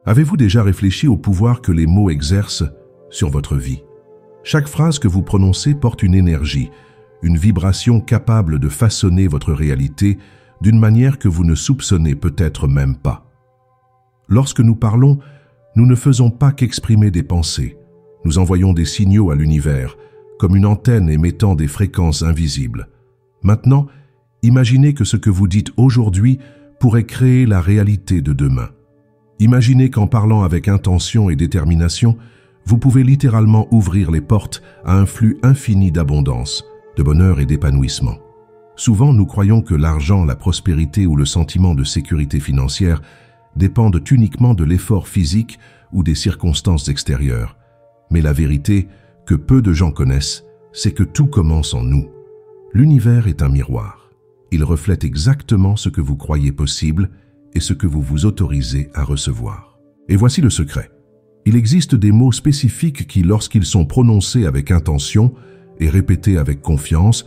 Avez-vous déjà réfléchi au pouvoir que les mots exercent sur votre vie? Chaque phrase que vous prononcez porte une énergie, une vibration capable de façonner votre réalité d'une manière que vous ne soupçonnez peut-être même pas. Lorsque nous parlons, nous ne faisons pas qu'exprimer des pensées. Nous envoyons des signaux à l'univers, comme une antenne émettant des fréquences invisibles. Maintenant, imaginez que ce que vous dites aujourd'hui pourrait créer la réalité de demain. Imaginez qu'en parlant avec intention et détermination, vous pouvez littéralement ouvrir les portes à un flux infini d'abondance, de bonheur et d'épanouissement. Souvent, nous croyons que l'argent, la prospérité ou le sentiment de sécurité financière dépendent uniquement de l'effort physique ou des circonstances extérieures. Mais la vérité, que peu de gens connaissent, c'est que tout commence en nous. L'univers est un miroir. Il reflète exactement ce que vous croyez possible et ce que vous vous autorisez à recevoir. Et voici le secret. Il existe des mots spécifiques qui, lorsqu'ils sont prononcés avec intention et répétés avec confiance,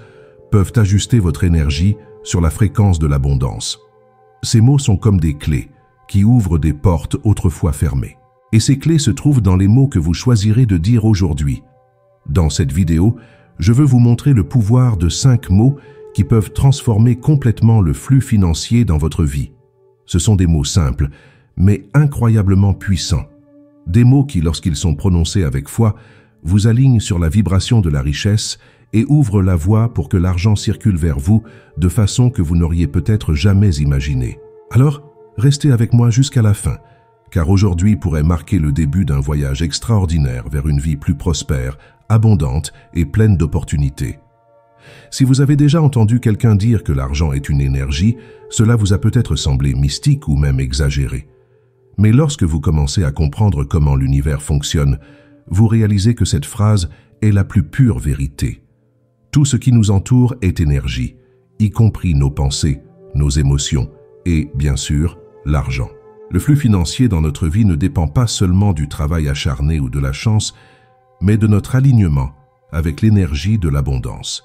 peuvent ajuster votre énergie sur la fréquence de l'abondance. Ces mots sont comme des clés qui ouvrent des portes autrefois fermées. Et ces clés se trouvent dans les mots que vous choisirez de dire aujourd'hui. Dans cette vidéo, je veux vous montrer le pouvoir de 5 mots qui peuvent transformer complètement le flux financier dans votre vie. Ce sont des mots simples, mais incroyablement puissants. Des mots qui, lorsqu'ils sont prononcés avec foi, vous alignent sur la vibration de la richesse et ouvrent la voie pour que l'argent circule vers vous de façon que vous n'auriez peut-être jamais imaginée. Alors, restez avec moi jusqu'à la fin, car aujourd'hui pourrait marquer le début d'un voyage extraordinaire vers une vie plus prospère, abondante et pleine d'opportunités. Si vous avez déjà entendu quelqu'un dire que l'argent est une énergie, cela vous a peut-être semblé mystique ou même exagéré. Mais lorsque vous commencez à comprendre comment l'univers fonctionne, vous réalisez que cette phrase est la plus pure vérité. Tout ce qui nous entoure est énergie, y compris nos pensées, nos émotions et, bien sûr, l'argent. Le flux financier dans notre vie ne dépend pas seulement du travail acharné ou de la chance, mais de notre alignement avec l'énergie de l'abondance.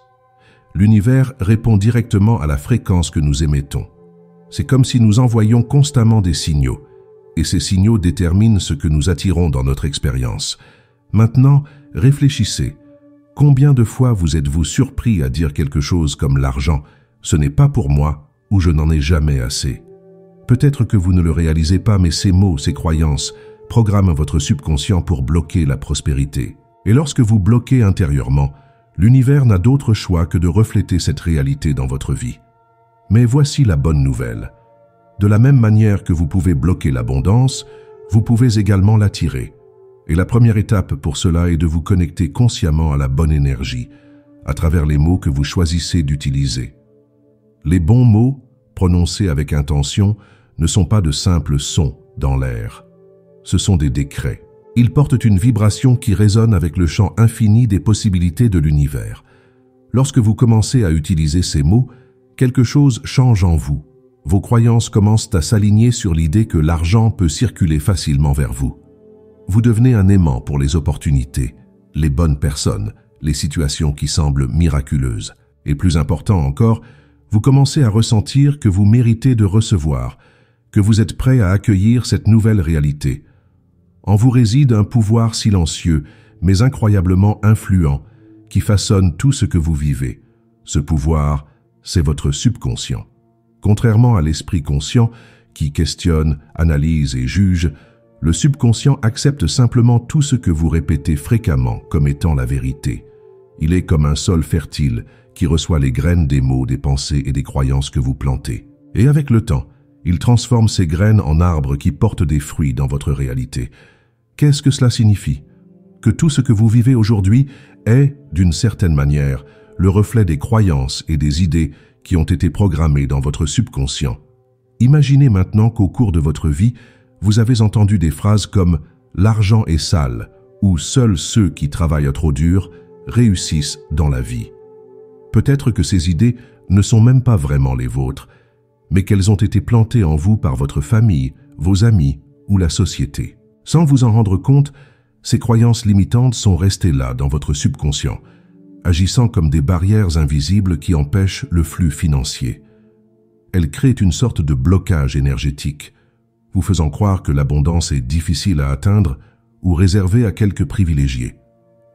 L'univers répond directement à la fréquence que nous émettons. C'est comme si nous envoyions constamment des signaux, et ces signaux déterminent ce que nous attirons dans notre expérience. Maintenant, réfléchissez. Combien de fois vous êtes-vous surpris à dire quelque chose comme l'argent, ce n'est pas pour moi ou je n'en ai jamais assez? Peut-être que vous ne le réalisez pas, mais ces mots, ces croyances, programment votre subconscient pour bloquer la prospérité. Et lorsque vous bloquez intérieurement, l'univers n'a d'autre choix que de refléter cette réalité dans votre vie. Mais voici la bonne nouvelle. De la même manière que vous pouvez bloquer l'abondance, vous pouvez également l'attirer. Et la première étape pour cela est de vous connecter consciemment à la bonne énergie, à travers les mots que vous choisissez d'utiliser. Les bons mots, prononcés avec intention, ne sont pas de simples sons dans l'air. Ce sont des décrets. Ils portent une vibration qui résonne avec le champ infini des possibilités de l'univers. Lorsque vous commencez à utiliser ces mots, quelque chose change en vous. Vos croyances commencent à s'aligner sur l'idée que l'argent peut circuler facilement vers vous. Vous devenez un aimant pour les opportunités, les bonnes personnes, les situations qui semblent miraculeuses. Et plus important encore, vous commencez à ressentir que vous méritez de recevoir, que vous êtes prêt à accueillir cette nouvelle réalité. En vous réside un pouvoir silencieux, mais incroyablement influent, qui façonne tout ce que vous vivez. Ce pouvoir, c'est votre subconscient. Contrairement à l'esprit conscient, qui questionne, analyse et juge, le subconscient accepte simplement tout ce que vous répétez fréquemment comme étant la vérité. Il est comme un sol fertile qui reçoit les graines des mots, des pensées et des croyances que vous plantez. Et avec le temps, il transforme ces graines en arbres qui portent des fruits dans votre réalité. Qu'est-ce que cela signifie? Que tout ce que vous vivez aujourd'hui est, d'une certaine manière, le reflet des croyances et des idées qui ont été programmées dans votre subconscient. Imaginez maintenant qu'au cours de votre vie, vous avez entendu des phrases comme « l'argent est sale » ou « seuls ceux qui travaillent trop dur réussissent dans la vie ». Peut-être que ces idées ne sont même pas vraiment les vôtres, mais qu'elles ont été plantées en vous par votre famille, vos amis ou la société. Sans vous en rendre compte, ces croyances limitantes sont restées là dans votre subconscient, agissant comme des barrières invisibles qui empêchent le flux financier. Elles créent une sorte de blocage énergétique. vous faisant croire que l'abondance est difficile à atteindre ou réservée à quelques privilégiés.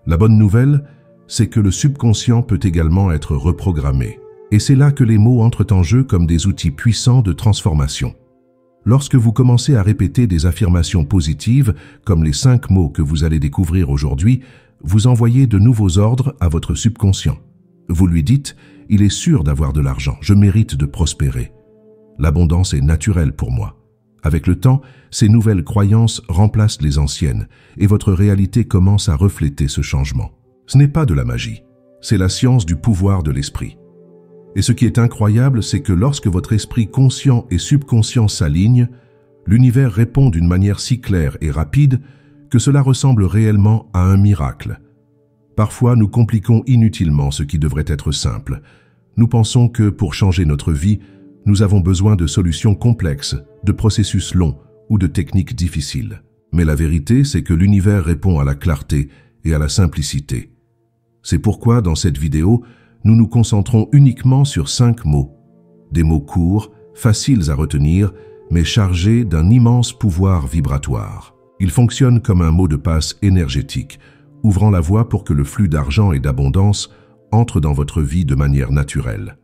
La bonne nouvelle, c'est que le subconscient peut également être reprogrammé. Et c'est là que les mots entrent en jeu comme des outils puissants de transformation. Lorsque vous commencez à répéter des affirmations positives, comme les 5 mots que vous allez découvrir aujourd'hui, vous envoyez de nouveaux ordres à votre subconscient. Vous lui dites « Il est sûr d'avoir de l'argent, je mérite de prospérer. L'abondance est naturelle pour moi. » Avec le temps, ces nouvelles croyances remplacent les anciennes et votre réalité commence à refléter ce changement. Ce n'est pas de la magie, c'est la science du pouvoir de l'esprit. Et ce qui est incroyable, c'est que lorsque votre esprit conscient et subconscient s'alignent, l'univers répond d'une manière si claire et rapide que cela ressemble réellement à un miracle. Parfois, nous compliquons inutilement ce qui devrait être simple. Nous pensons que pour changer notre vie, nous avons besoin de solutions complexes, de processus longs ou de techniques difficiles. Mais la vérité, c'est que l'univers répond à la clarté et à la simplicité. C'est pourquoi, dans cette vidéo, nous nous concentrons uniquement sur 5 mots. Des mots courts, faciles à retenir, mais chargés d'un immense pouvoir vibratoire. Ils fonctionnent comme un mot de passe énergétique, ouvrant la voie pour que le flux d'argent et d'abondance entre dans votre vie de manière naturelle.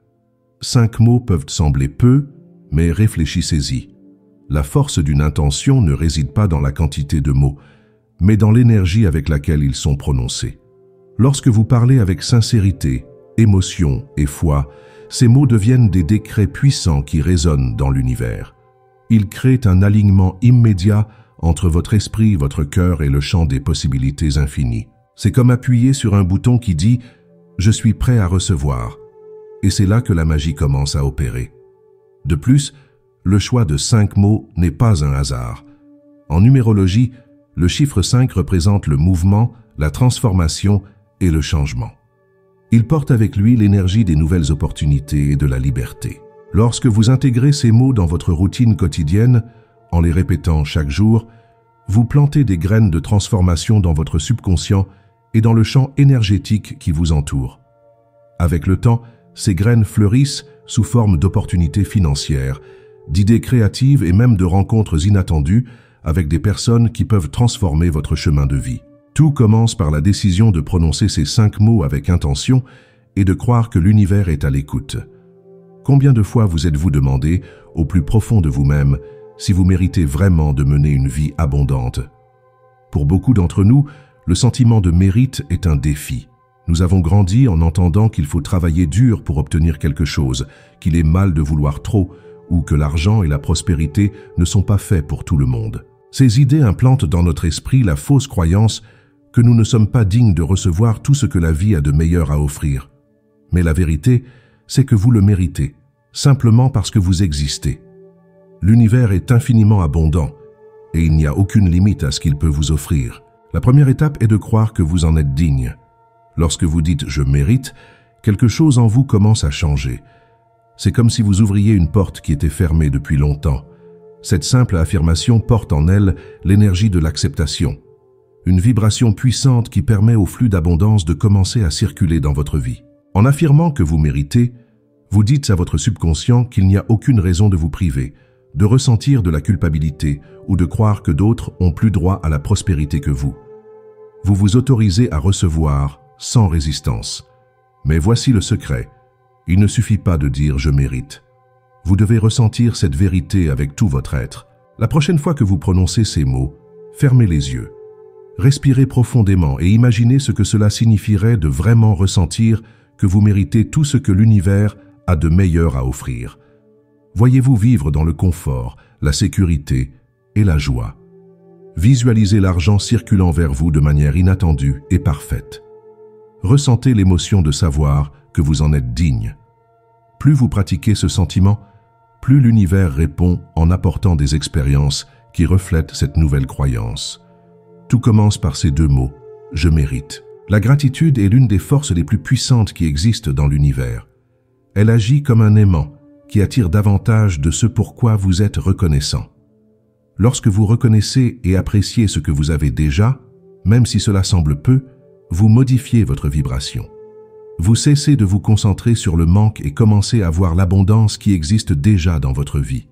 5 mots peuvent sembler peu, mais réfléchissez-y. La force d'une intention ne réside pas dans la quantité de mots, mais dans l'énergie avec laquelle ils sont prononcés. Lorsque vous parlez avec sincérité, émotion et foi, ces mots deviennent des décrets puissants qui résonnent dans l'univers. Ils créent un alignement immédiat entre votre esprit, votre cœur et le champ des possibilités infinies. C'est comme appuyer sur un bouton qui dit « Je suis prêt à recevoir ». Et c'est là que la magie commence à opérer. De plus, le choix de 5 mots n'est pas un hasard. En numérologie, le chiffre 5 représente le mouvement, la transformation et le changement. Il porte avec lui l'énergie des nouvelles opportunités et de la liberté. Lorsque vous intégrez ces mots dans votre routine quotidienne, en les répétant chaque jour, vous plantez des graines de transformation dans votre subconscient et dans le champ énergétique qui vous entoure. Avec le temps, ces graines fleurissent sous forme d'opportunités financières, d'idées créatives et même de rencontres inattendues avec des personnes qui peuvent transformer votre chemin de vie. Tout commence par la décision de prononcer ces 5 mots avec intention et de croire que l'univers est à l'écoute. Combien de fois vous êtes-vous demandé, au plus profond de vous-même, si vous méritez vraiment de mener une vie abondante? Pour beaucoup d'entre nous, le sentiment de mérite est un défi. Nous avons grandi en entendant qu'il faut travailler dur pour obtenir quelque chose, qu'il est mal de vouloir trop, ou que l'argent et la prospérité ne sont pas faits pour tout le monde. Ces idées implantent dans notre esprit la fausse croyance que nous ne sommes pas dignes de recevoir tout ce que la vie a de meilleur à offrir. Mais la vérité, c'est que vous le méritez, simplement parce que vous existez. L'univers est infiniment abondant, et il n'y a aucune limite à ce qu'il peut vous offrir. La première étape est de croire que vous en êtes digne. Lorsque vous dites « je mérite », quelque chose en vous commence à changer. C'est comme si vous ouvriez une porte qui était fermée depuis longtemps. Cette simple affirmation porte en elle l'énergie de l'acceptation, une vibration puissante qui permet au flux d'abondance de commencer à circuler dans votre vie. En affirmant que vous méritez, vous dites à votre subconscient qu'il n'y a aucune raison de vous priver, de ressentir de la culpabilité ou de croire que d'autres ont plus droit à la prospérité que vous. Vous vous autorisez à recevoir sans résistance. Mais voici le secret. Il ne suffit pas de dire « je mérite ». Vous devez ressentir cette vérité avec tout votre être. La prochaine fois que vous prononcez ces mots, fermez les yeux. Respirez profondément et imaginez ce que cela signifierait de vraiment ressentir que vous méritez tout ce que l'univers a de meilleur à offrir. Voyez-vous vivre dans le confort, la sécurité et la joie. Visualisez l'argent circulant vers vous de manière inattendue et parfaite. Ressentez l'émotion de savoir que vous en êtes digne. Plus vous pratiquez ce sentiment, plus l'univers répond en apportant des expériences qui reflètent cette nouvelle croyance. Tout commence par ces 2 mots, « je mérite ». La gratitude est l'une des forces les plus puissantes qui existent dans l'univers. Elle agit comme un aimant qui attire davantage de ce pourquoi vous êtes reconnaissant. Lorsque vous reconnaissez et appréciez ce que vous avez déjà, même si cela semble peu, vous modifiez votre vibration. Vous cessez de vous concentrer sur le manque et commencez à voir l'abondance qui existe déjà dans votre vie.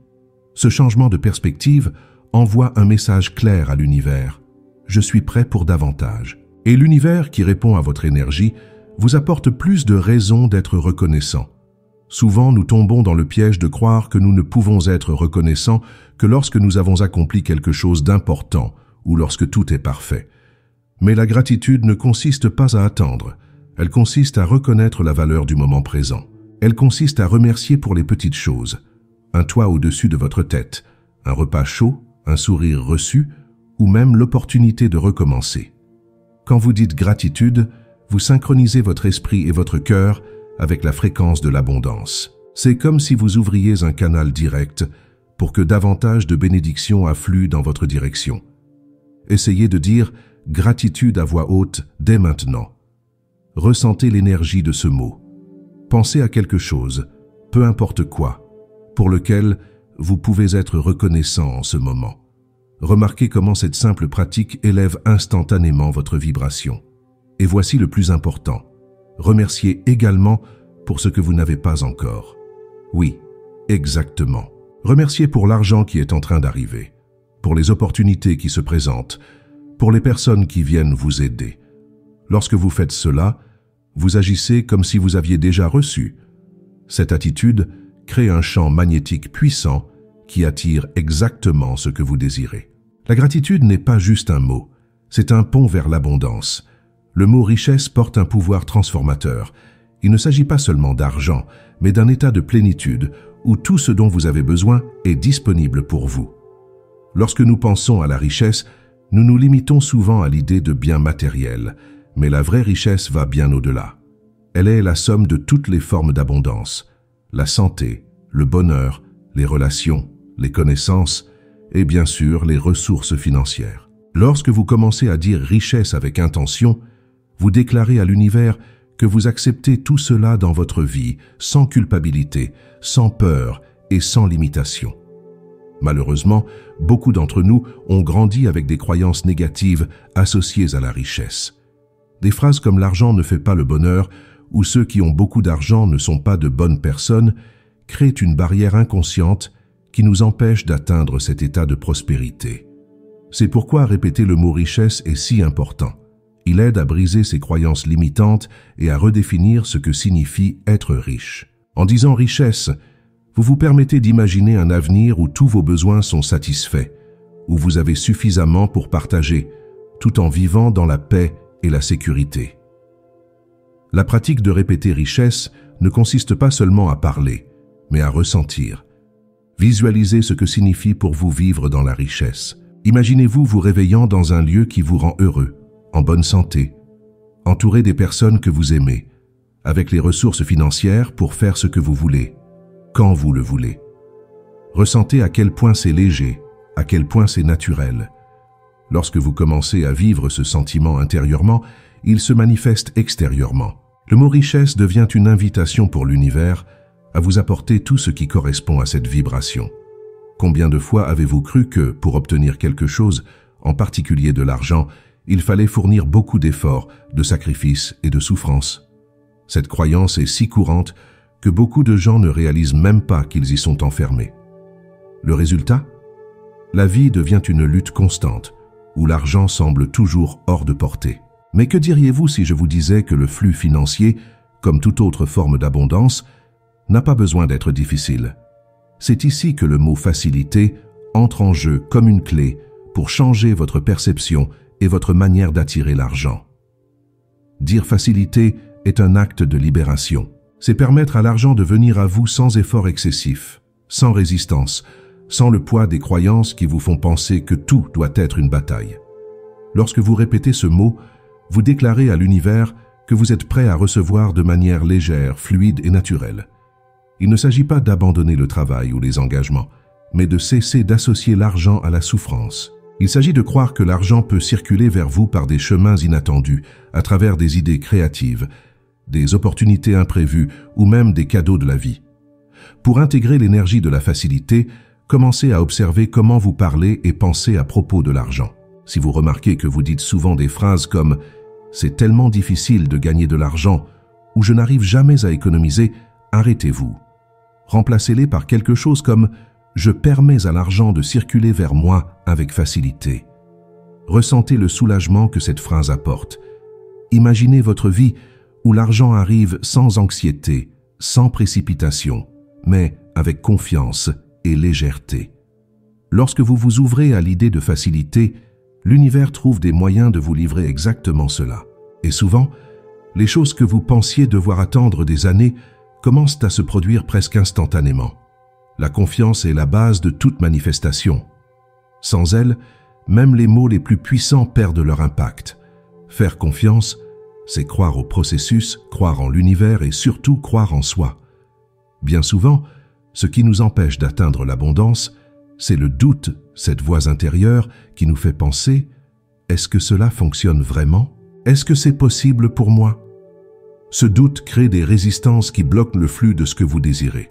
Ce changement de perspective envoie un message clair à l'univers. Je suis prêt pour davantage. Et l'univers qui répond à votre énergie vous apporte plus de raisons d'être reconnaissant. Souvent, nous tombons dans le piège de croire que nous ne pouvons être reconnaissants que lorsque nous avons accompli quelque chose d'important ou lorsque tout est parfait. Mais la gratitude ne consiste pas à attendre. Elle consiste à reconnaître la valeur du moment présent. Elle consiste à remercier pour les petites choses. Un toit au-dessus de votre tête, un repas chaud, un sourire reçu, ou même l'opportunité de recommencer. Quand vous dites gratitude, vous synchronisez votre esprit et votre cœur avec la fréquence de l'abondance. C'est comme si vous ouvriez un canal direct pour que davantage de bénédictions affluent dans votre direction. Essayez de dire gratitude à voix haute dès maintenant. Ressentez l'énergie de ce mot. Pensez à quelque chose, peu importe quoi, pour lequel vous pouvez être reconnaissant en ce moment. Remarquez comment cette simple pratique élève instantanément votre vibration. Et voici le plus important. Remerciez également pour ce que vous n'avez pas encore. Oui, exactement. Remerciez pour l'argent qui est en train d'arriver, pour les opportunités qui se présentent, pour les personnes qui viennent vous aider. Lorsque vous faites cela, vous agissez comme si vous aviez déjà reçu. Cette attitude crée un champ magnétique puissant qui attire exactement ce que vous désirez. La gratitude n'est pas juste un mot, c'est un pont vers l'abondance. Le mot richesse porte un pouvoir transformateur. Il ne s'agit pas seulement d'argent, mais d'un état de plénitude où tout ce dont vous avez besoin est disponible pour vous. Lorsque nous pensons à la richesse, nous nous limitons souvent à l'idée de biens matériels, mais la vraie richesse va bien au-delà. Elle est la somme de toutes les formes d'abondance, la santé, le bonheur, les relations, les connaissances et bien sûr les ressources financières. Lorsque vous commencez à dire richesse avec intention, vous déclarez à l'univers que vous acceptez tout cela dans votre vie, sans culpabilité, sans peur et sans limitation. Malheureusement, beaucoup d'entre nous ont grandi avec des croyances négatives associées à la richesse. Des phrases comme « l'argent ne fait pas le bonheur » ou « ceux qui ont beaucoup d'argent ne sont pas de bonnes personnes » créent une barrière inconsciente qui nous empêche d'atteindre cet état de prospérité. C'est pourquoi répéter le mot « richesse » est si important. Il aide à briser ces croyances limitantes et à redéfinir ce que signifie être riche. En disant « richesse », vous vous permettez d'imaginer un avenir où tous vos besoins sont satisfaits, où vous avez suffisamment pour partager, tout en vivant dans la paix et la sécurité. La pratique de répéter richesse ne consiste pas seulement à parler, mais à ressentir. Visualisez ce que signifie pour vous vivre dans la richesse. Imaginez-vous vous réveillant dans un lieu qui vous rend heureux, en bonne santé, entouré des personnes que vous aimez, avec les ressources financières pour faire ce que vous voulez, quand vous le voulez. Ressentez à quel point c'est léger, à quel point c'est naturel. Lorsque vous commencez à vivre ce sentiment intérieurement, il se manifeste extérieurement. Le mot richesse devient une invitation pour l'univers à vous apporter tout ce qui correspond à cette vibration. Combien de fois avez-vous cru que, pour obtenir quelque chose, en particulier de l'argent, il fallait fournir beaucoup d'efforts, de sacrifices et de souffrances? Cette croyance est si courante que beaucoup de gens ne réalisent même pas qu'ils y sont enfermés. Le résultat? La vie devient une lutte constante, où l'argent semble toujours hors de portée. Mais que diriez-vous si je vous disais que le flux financier, comme toute autre forme d'abondance, n'a pas besoin d'être difficile? C'est ici que le mot « facilité » entre en jeu comme une clé pour changer votre perception et votre manière d'attirer l'argent. Dire « facilité » est un acte de libération. C'est permettre à l'argent de venir à vous sans effort excessif, sans résistance, sans le poids des croyances qui vous font penser que tout doit être une bataille. Lorsque vous répétez ce mot, vous déclarez à l'univers que vous êtes prêt à recevoir de manière légère, fluide et naturelle. Il ne s'agit pas d'abandonner le travail ou les engagements, mais de cesser d'associer l'argent à la souffrance. Il s'agit de croire que l'argent peut circuler vers vous par des chemins inattendus, à travers des idées créatives, des opportunités imprévues ou même des cadeaux de la vie. Pour intégrer l'énergie de la facilité, commencez à observer comment vous parlez et pensez à propos de l'argent. Si vous remarquez que vous dites souvent des phrases comme « c'est tellement difficile de gagner de l'argent » ou « je n'arrive jamais à économiser », arrêtez-vous. Remplacez-les par quelque chose comme Je permets à l'argent de circuler vers moi avec facilité. Ressentez le soulagement que cette phrase apporte. Imaginez votre vie où l'argent arrive sans anxiété, sans précipitation, mais avec confiance et légèreté. Lorsque vous vous ouvrez à l'idée de facilité, l'univers trouve des moyens de vous livrer exactement cela. Et souvent, les choses que vous pensiez devoir attendre des années commencent à se produire presque instantanément. La confiance est la base de toute manifestation. Sans elle, même les mots les plus puissants perdent leur impact. Faire confiance, c'est croire au processus, croire en l'univers et surtout croire en soi. Bien souvent, ce qui nous empêche d'atteindre l'abondance, c'est le doute, cette voix intérieure qui nous fait penser « Est-ce que cela fonctionne vraiment? Est-ce que c'est possible pour moi ?» Ce doute crée des résistances qui bloquent le flux de ce que vous désirez.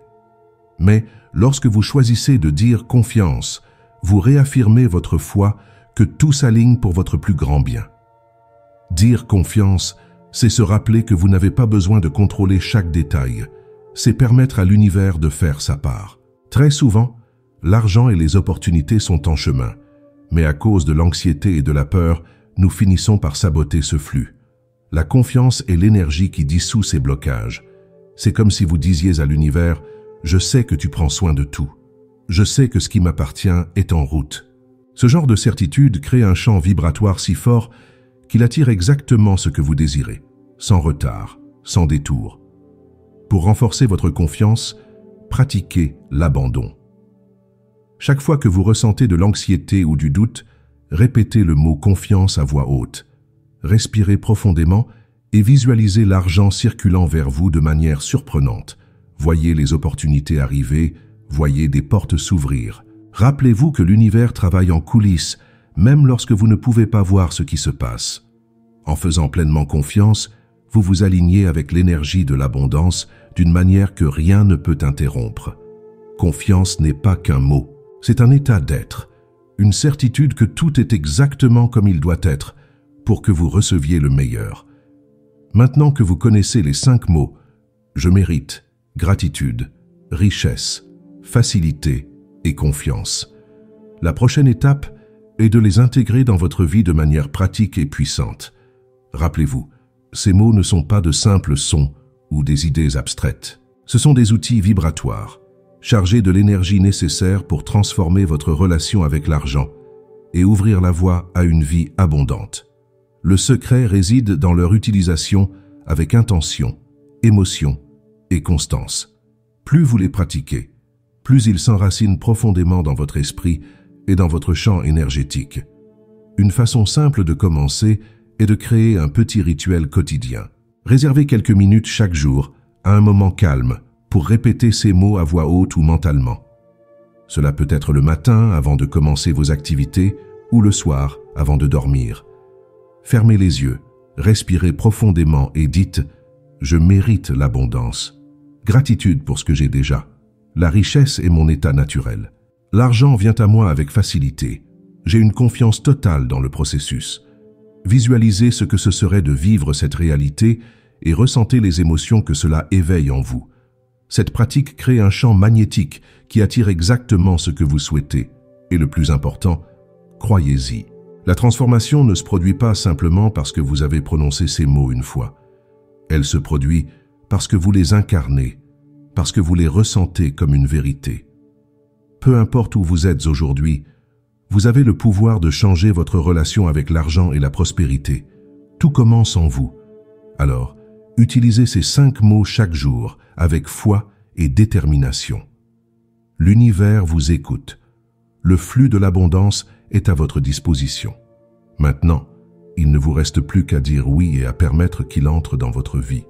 Mais lorsque vous choisissez de dire confiance, vous réaffirmez votre foi que tout s'aligne pour votre plus grand bien. Dire confiance, c'est se rappeler que vous n'avez pas besoin de contrôler chaque détail. C'est permettre à l'univers de faire sa part. Très souvent, l'argent et les opportunités sont en chemin, mais à cause de l'anxiété et de la peur, nous finissons par saboter ce flux. La confiance est l'énergie qui dissout ces blocages. C'est comme si vous disiez à l'univers « Je sais que tu prends soin de tout. Je sais que ce qui m'appartient est en route. » Ce genre de certitude crée un champ vibratoire si fort qu'il attire exactement ce que vous désirez, sans retard, sans détour. Pour renforcer votre confiance, pratiquez l'abandon. Chaque fois que vous ressentez de l'anxiété ou du doute, répétez le mot « confiance » à voix haute. Respirez profondément et visualisez l'argent circulant vers vous de manière surprenante. Voyez les opportunités arriver, voyez des portes s'ouvrir. Rappelez-vous que l'univers travaille en coulisses, même lorsque vous ne pouvez pas voir ce qui se passe. En faisant pleinement confiance, vous vous alignez avec l'énergie de l'abondance d'une manière que rien ne peut interrompre. Confiance n'est pas qu'un mot, c'est un état d'être, une certitude que tout est exactement comme il doit être pour que vous receviez le meilleur. Maintenant que vous connaissez les 5 mots « je mérite », gratitude, richesse, facilité et confiance, la prochaine étape est de les intégrer dans votre vie de manière pratique et puissante. Rappelez-vous, ces mots ne sont pas de simples sons ou des idées abstraites. Ce sont des outils vibratoires, chargés de l'énergie nécessaire pour transformer votre relation avec l'argent et ouvrir la voie à une vie abondante. Le secret réside dans leur utilisation avec intention, émotion et constance. Plus vous les pratiquez, plus ils s'enracinent profondément dans votre esprit et dans votre champ énergétique. Une façon simple de commencer est de créer un petit rituel quotidien. Réservez quelques minutes chaque jour à un moment calme pour répéter ces mots à voix haute ou mentalement. Cela peut être le matin avant de commencer vos activités ou le soir avant de dormir. Fermez les yeux, respirez profondément et dites « Je mérite l'abondance. Gratitude pour ce que j'ai déjà. La richesse est mon état naturel. L'argent vient à moi avec facilité. J'ai une confiance totale dans le processus. » Visualisez ce que ce serait de vivre cette réalité et ressentez les émotions que cela éveille en vous. Cette pratique crée un champ magnétique qui attire exactement ce que vous souhaitez. Et le plus important, croyez-y. La transformation ne se produit pas simplement parce que vous avez prononcé ces mots une fois. Elle se produit parce que vous les incarnez, parce que vous les ressentez comme une vérité. Peu importe où vous êtes aujourd'hui, vous avez le pouvoir de changer votre relation avec l'argent et la prospérité. Tout commence en vous. Alors, utilisez ces 5 mots chaque jour avec foi et détermination. L'univers vous écoute. Le flux de l'abondance est à votre disposition. Maintenant, il ne vous reste plus qu'à dire oui et à permettre qu'il entre dans votre vie.